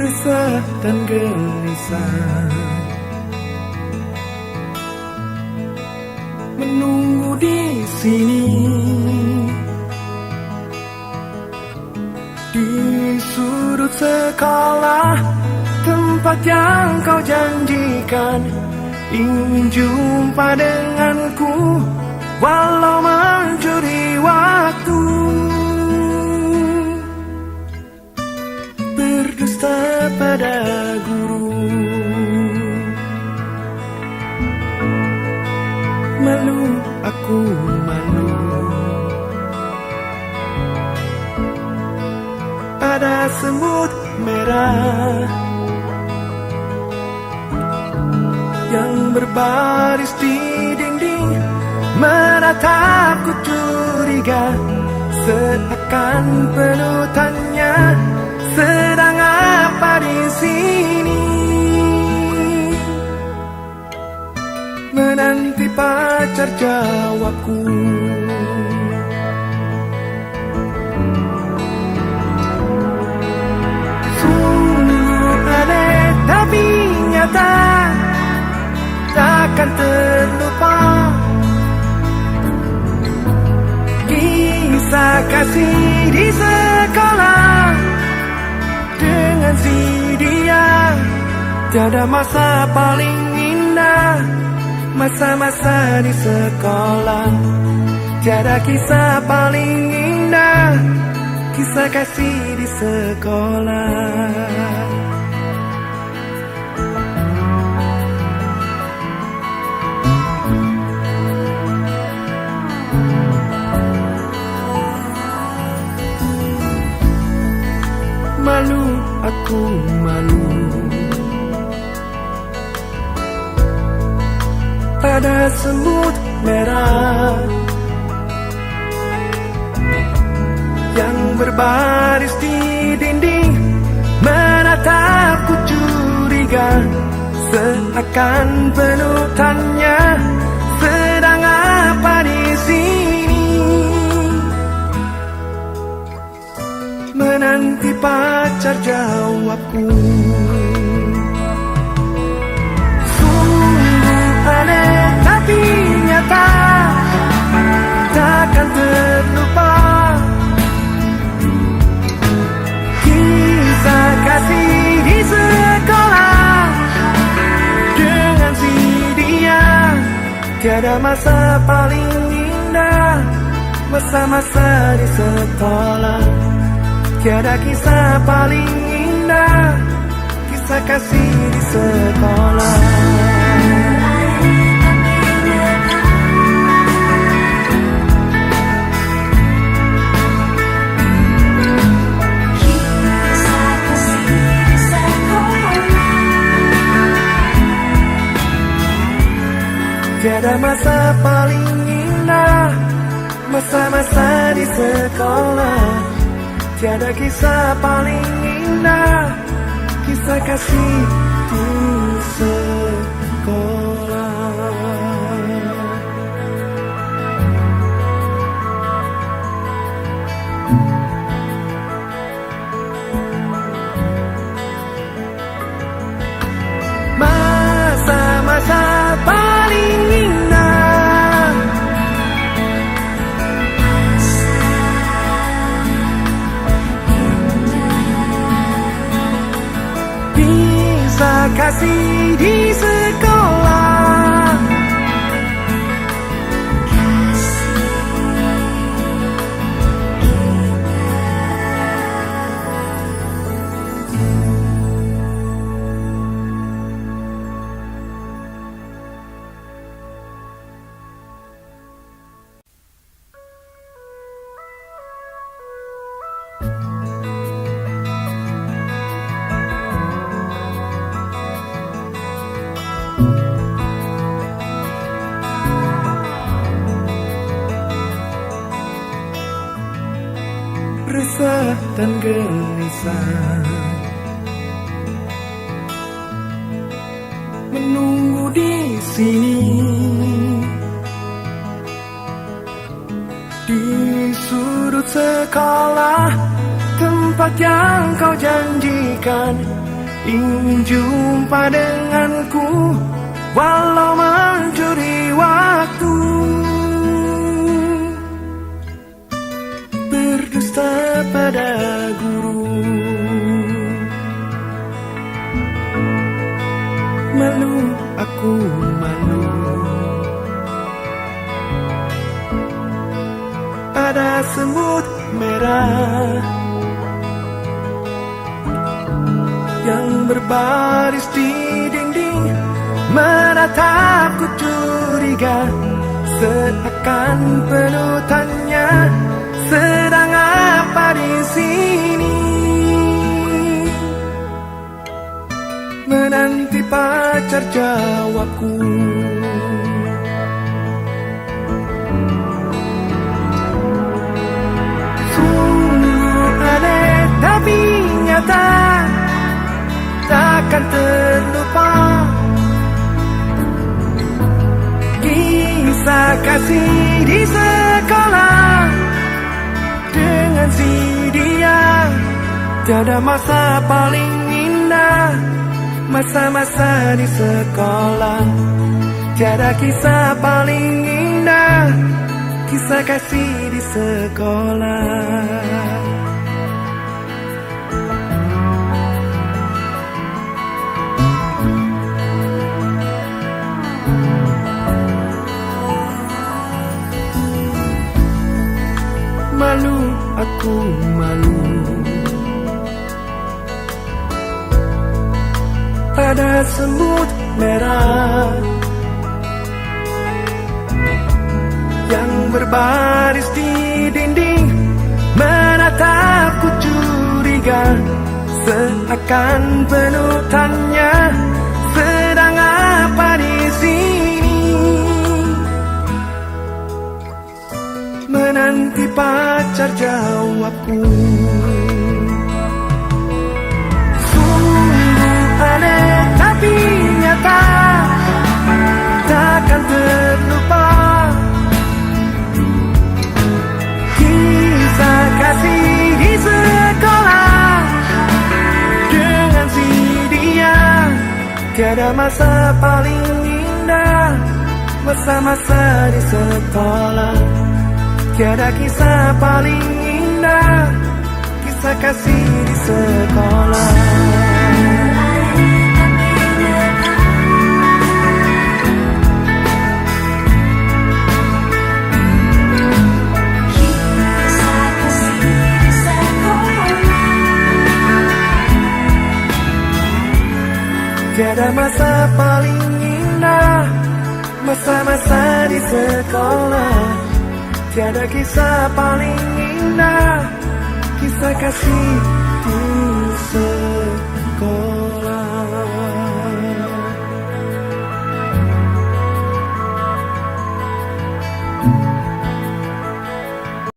resah dan gelisah, menunggu di sini, di sudut sekolah, tempat yang kau janjikan. Ingin jumpa denganku, walau mencuri waktu. Berdusta pada guru, malu, aku malu. Ada semut merah yang berbaris di dinding, menatapku curiga, seakan penuh tanya, sedang apa di sini? Menanti pacar jawabku. Sungguh aneh tapi nyata, takkan terlupa kisah kasih di sekolah dengan si dia. Tiada masa paling indah, masa-masa di sekolah. Tiada kisah paling indah, kisah kasih di sekolah. Malu, aku malu. Ada semut merah yang berbaris di dinding, menatapku curiga, seakan penuh tanya, sedang apa di sini? Menanti pacar jawabku. Sungguh aneh tapi nyata, takkan terlupa kisah kasih di sekolah dengan si dia. Tiada masa paling indah, masa-masa di sekolah. Tiada kisah paling indah, kisah kasih di sekolah. Tiada masa paling indah, masa-masa di sekolah. Tiada kisah paling indah, kisah kasih di sekolah. Masa-masa paling indah, kisah kasih di sekolah. Resah dan gelisah, menunggu di sini, di sudut sekolah, tempat yang kau janjikan. ingin jumpa denganku, walau mencuri waktu. Berdusta pada guru, malu aku malu. Ada semut merah yang berbaris di dinding, menatapku curiga, seakan penuh tanya, sedang apa di sini? Menanti pacar jawabku. Sungguh aneh tapi nyata, takkan terlupa kisah kasih di sekolah dengan si dia. Tiada masa paling indah, masa-masa di sekolah. Tiada kisah paling indah, kisah kasih di sekolah. Malu aku malu. Ada semut merah yang berbaris di dinding, menatapku curiga, seakan penuh tanya, sedang apa di sini? Menanti pacar jawabku. Sungguh aneh tapi nyata, takkan terlupa kisah kasih di sekolah dengan si dia. Tiada masa paling indah, masa-masa di sekolah. Tiada kisah paling indah, kisah kasih di sekolah. Tiada masa paling indah, masa-masa di sekolah. Tiada kisah paling indah, kisah kasih